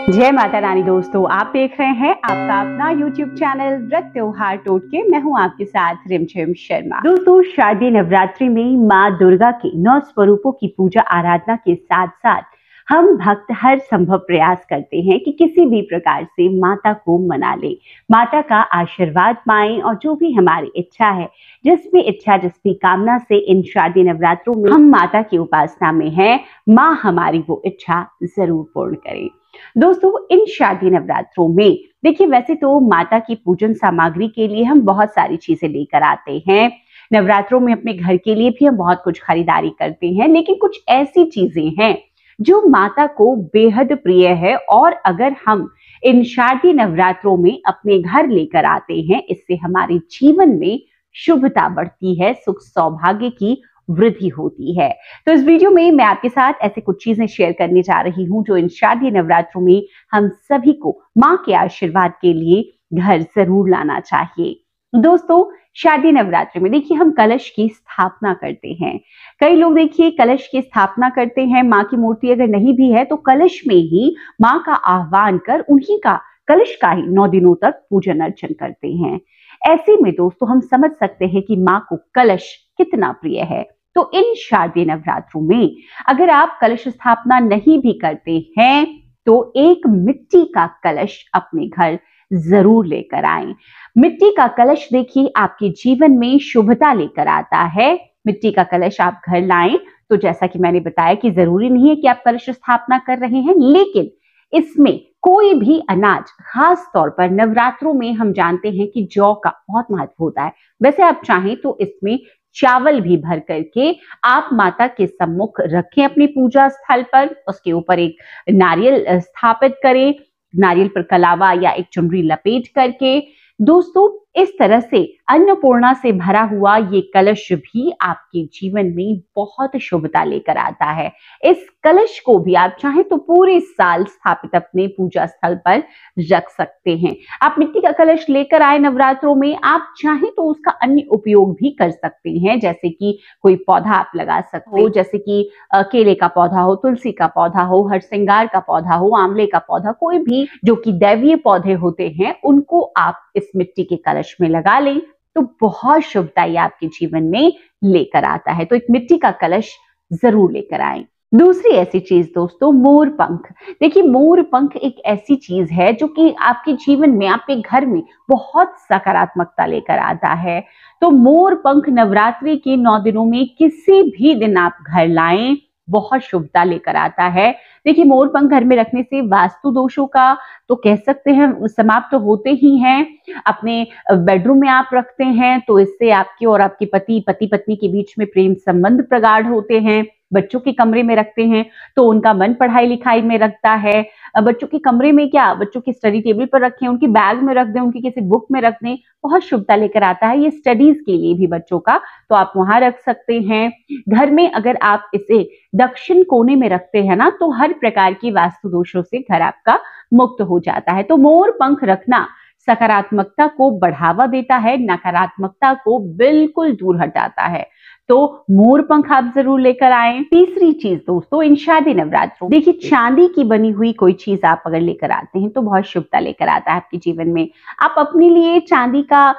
जय माता रानी दोस्तों, आप देख रहे हैं आपका अपना YouTube चैनल व्रत त्योहार टोटके। मैं हूं आपके साथ रिमझिम शर्मा। दोस्तों, शारदीय नवरात्रि में माँ दुर्गा के 9 स्वरूपों की पूजा आराधना के साथ साथ हम भक्त हर संभव प्रयास करते हैं कि किसी भी प्रकार से माता को मना ले, माता का आशीर्वाद पाएं और जो भी हमारी इच्छा है, जिस भी इच्छा जिस भी कामना से इन शारदीय नवरात्रों में हम माता की उपासना में हैं, माँ हमारी वो इच्छा जरूर पूर्ण करें। दोस्तों, इन शारदीय नवरात्रों में देखिए, वैसे तो माता की पूजन सामग्री के लिए हम बहुत सारी चीजें लेकर आते हैं। नवरात्रों में अपने घर के लिए भी हम बहुत कुछ खरीदारी करते हैं, लेकिन कुछ ऐसी चीजें हैं जो माता को बेहद प्रिय है और अगर हम इन शारदीय नवरात्रों में अपने घर लेकर आते हैं, इससे हमारे जीवन में शुभता बढ़ती है, सुख सौभाग्य की वृद्धि होती है। तो इस वीडियो में मैं आपके साथ ऐसे कुछ चीजें शेयर करने जा रही हूं जो इन शारदीय नवरात्रों में हम सभी को मां के आशीर्वाद के लिए घर जरूर लाना चाहिए। दोस्तों, शारदीय नवरात्रि में देखिए, हम कलश की स्थापना करते हैं। कई लोग देखिए कलश की स्थापना करते हैं, मां की मूर्ति अगर नहीं भी है तो कलश में ही मां का आह्वान कर उन्हीं का कलश का ही 9 दिनों तक पूजन अर्चन करते हैं। ऐसे में दोस्तों, हम समझ सकते हैं कि मां को कलश कितना प्रिय है। तो इन शारदीय नवरात्रों में अगर आप कलश स्थापना नहीं भी करते हैं तो एक मिट्टी का कलश अपने घर जरूर लेकर आएं। मिट्टी का कलश देखिए आपके जीवन में शुभता लेकर आता है। मिट्टी का कलश आप घर लाएं तो जैसा कि मैंने बताया कि जरूरी नहीं है कि आप कलश स्थापना कर रहे हैं, लेकिन इसमें कोई भी अनाज, खास तौर पर नवरात्रों में हम जानते हैं कि जौ का बहुत महत्व होता है। वैसे आप चाहें तो इसमें चावल भी भर करके आप माता के सम्मुख रखें अपनी पूजा स्थल पर। उसके ऊपर एक नारियल स्थापित करें, नारियल पर कलावा या एक चुनरी लपेट करके। दोस्तों, इस तरह से अन्नपूर्णा से भरा हुआ ये कलश भी आपके जीवन में बहुत शुभता लेकर आता है। इस कलश को भी आप चाहें तो पूरे साल स्थापित अपने पूजा स्थल पर रख सकते हैं। आप मिट्टी का कलश लेकर आए नवरात्रों में, आप चाहें तो उसका अन्य उपयोग भी कर सकते हैं, जैसे कि कोई पौधा आप लगा सकते हो, जैसे कि केले का पौधा हो, तुलसी का पौधा हो, हरसिंगार का पौधा हो, आंवले का पौधा, कोई भी जो कि दैवीय पौधे होते हैं उनको आप इस मिट्टी के कलश में लगा लें तो बहुत शुभता आपके जीवन में लेकर आता है। तो एक मिट्टी का कलश जरूर लेकर आएं। दूसरी ऐसी चीज दोस्तों, मोर पंख। देखिए, मोर पंख एक ऐसी चीज है जो कि आपके जीवन में, आपके घर में बहुत सकारात्मकता लेकर आता है। तो मोर पंख नवरात्रि के 9 दिनों में किसी भी दिन आप घर लाएं, बहुत शुभता लेकर आता है। देखिए, मोर पंख घर में रखने से वास्तु दोषों का तो कह सकते हैं समाप्त तो होते ही हैं। अपने बेडरूम में आप रखते हैं तो इससे आपके और आपके पति पत्नी के बीच में प्रेम संबंध प्रगाढ़ होते हैं। बच्चों के कमरे में रखते हैं तो उनका मन पढ़ाई लिखाई में रखता है। बच्चों के कमरे में क्या, बच्चों की स्टडी टेबल पर रखें, उनकी बैग में रख दें, उनकी किसी बुक में रख दें, बहुत शुभता लेकर आता है। ये स्टडीज के लिए भी बच्चों का, तो आप वहां रख सकते हैं। घर में अगर आप इसे दक्षिण कोने में रखते हैं ना, तो हर प्रकार की वास्तु दोषों से घर आपका मुक्त हो जाता है। तो मोर पंख रखना सकारात्मकता को बढ़ावा देता है, नकारात्मकता को बिल्कुल दूर हटाता है। तो मोर पंख आप जरूर लेकर आएं। तीसरी चीज दोस्तों, इन शादी नवरात्रों, देखिए चांदी की बनी हुई कोई चीज आप अगर लेकर आते हैं तो बहुत शुभता लेकर आता है आपके जीवन में। आप अपने लिए चांदी का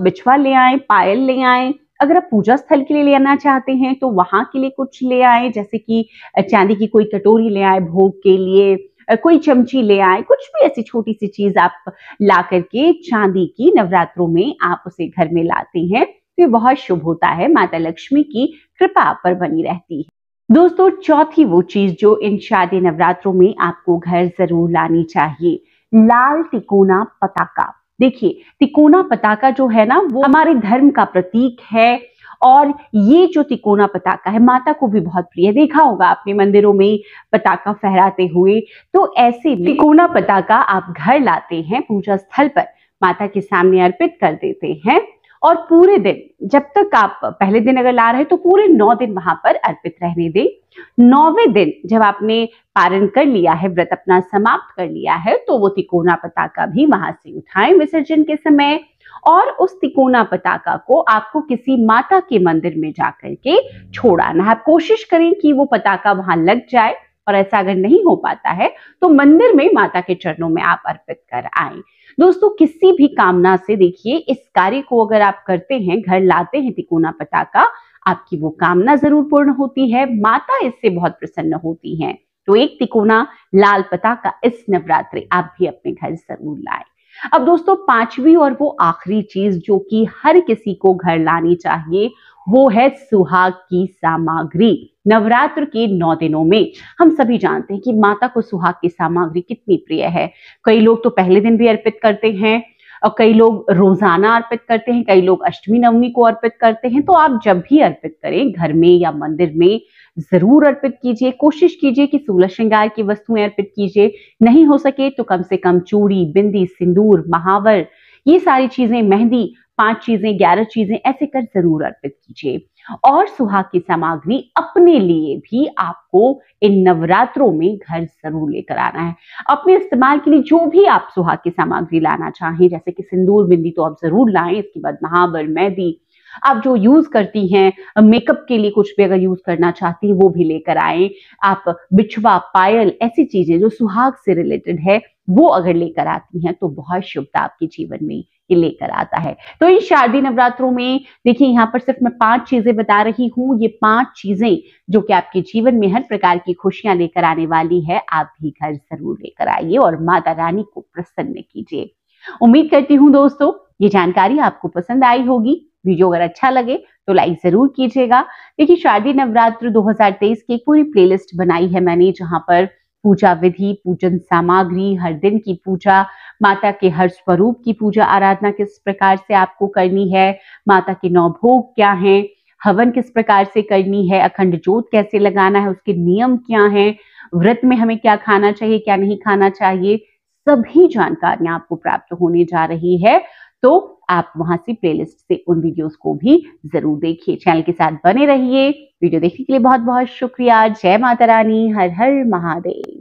बिछवा ले आए, पायल ले आए। अगर आप पूजा स्थल के लिए लेना चाहते हैं तो वहां के लिए कुछ ले आए, जैसे कि चांदी की कोई कटोरी ले आए भोग के लिए, कोई चमची ले आए, कुछ भी ऐसी छोटी सी चीज आप ला करके चांदी की नवरात्रों में आप उसे घर में लाते हैं तो ये बहुत शुभ होता है। माता लक्ष्मी की कृपा आप पर बनी रहती है। दोस्तों, चौथी वो चीज जो इन शादी नवरात्रों में आपको घर जरूर लानी चाहिए, लाल तिकोना पताका। देखिए, तिकोना पताका जो है ना, वो हमारे धर्म का प्रतीक है और ये जो तिकोना पताका है माता को भी बहुत प्रिय। देखा होगा आपने मंदिरों में पताका फहराते हुए। तो ऐसे तिकोना पताका आप घर लाते हैं, पूजा स्थल पर माता के सामने अर्पित कर देते हैं और पूरे दिन, जब तक आप पहले दिन अगर ला रहे तो पूरे 9 दिन वहां पर अर्पित रहने दें। 9वें दिन जब आपने पारण कर लिया है, व्रत अपना समाप्त कर लिया है, तो वो तिकोना पताका भी वहां से उठाएं विसर्जन के समय और उस तिकोना पताका को आपको किसी माता के मंदिर में जाकर के छोड़ाना है। आप कोशिश करें कि वो पताका वहां लग जाए और ऐसा अगर नहीं हो पाता है तो मंदिर में माता के चरणों में आप अर्पित कर आएं। दोस्तों, किसी भी कामना से देखिए इस कार्य को अगर आप करते हैं, घर लाते हैं तिकोना पताका, आपकी वो कामना जरूर पूर्ण होती है, माता इससे बहुत प्रसन्न होती हैं। तो एक तिकोना लाल पताका इस नवरात्रि आप भी अपने घर जरूर लाएं। अब दोस्तों, पांचवी और वो आखिरी चीज जो कि हर किसी को घर लानी चाहिए, वो है सुहाग की सामग्री। नवरात्र के 9 दिनों में हम सभी जानते हैं कि माता को सुहाग की सामग्री कितनी प्रिय है। कई लोग तो पहले दिन भी अर्पित करते हैं और कई लोग रोजाना अर्पित करते हैं, कई लोग अष्टमी नवमी को अर्पित करते हैं। तो आप जब भी अर्पित करें, घर में या मंदिर में, जरूर अर्पित कीजिए। कोशिश कीजिए कि 16 श्रृंगार की वस्तुएं अर्पित कीजिए। नहीं हो सके तो कम से कम चूड़ी, बिंदी, सिंदूर, महावर, ये सारी चीजें, मेहंदी, 5 चीजें, 11 चीजें ऐसे कर जरूर अर्पित कीजिए। और सुहाग की सामग्री अपने लिए भी आपको इन नवरात्रों में घर जरूर लेकर आना है। अपने इस्तेमाल के लिए जो भी आप सुहाग की सामग्री लाना चाहें, जैसे कि सिंदूर, बिंदी तो आप जरूर लाएं। इसके बाद महावर, मेहंदी, आप जो यूज करती हैं, मेकअप के लिए कुछ भी अगर यूज करना चाहती हैं वो भी लेकर आए। आप बिछवा, पायल, ऐसी चीजें जो सुहाग से रिलेटेड है वो अगर लेकर आती हैं तो बहुत शुभता आपके जीवन में ये लेकर आता है। तो इन शारदीय नवरात्रों में देखिए, यहाँ पर सिर्फ मैं 5 चीजें बता रही हूँ। ये 5 चीजें जो कि आपके जीवन में हर प्रकार की खुशियां लेकर आने वाली है, आप भी घर जरूर लेकर आइए और माता रानी को प्रसन्न कीजिए। उम्मीद करती हूँ दोस्तों ये जानकारी आपको पसंद आई होगी। वीडियो अगर अच्छा लगे तो लाइक जरूर कीजिएगा। देखिए, शारदीय नवरात्र 2023 की एक पूरी प्लेलिस्ट बनाई है मैंने, जहां पर पूजा विधि, पूजन सामग्री, हर दिन की पूजा, माता के हर स्वरूप की पूजा आराधना किस प्रकार से आपको करनी है, माता के 9 भोग क्या हैं, हवन किस प्रकार से करनी है, अखंड ज्योत कैसे लगाना है, उसके नियम क्या हैं, व्रत में हमें क्या खाना चाहिए, क्या नहीं खाना चाहिए, सभी जानकारियां आपको प्राप्त होने जा रही है। तो आप वहां से प्लेलिस्ट से उन वीडियोस को भी जरूर देखिए। चैनल के साथ बने रहिए। वीडियो देखने के लिए बहुत बहुत शुक्रिया। जय माता रानी, हर हर महादेव।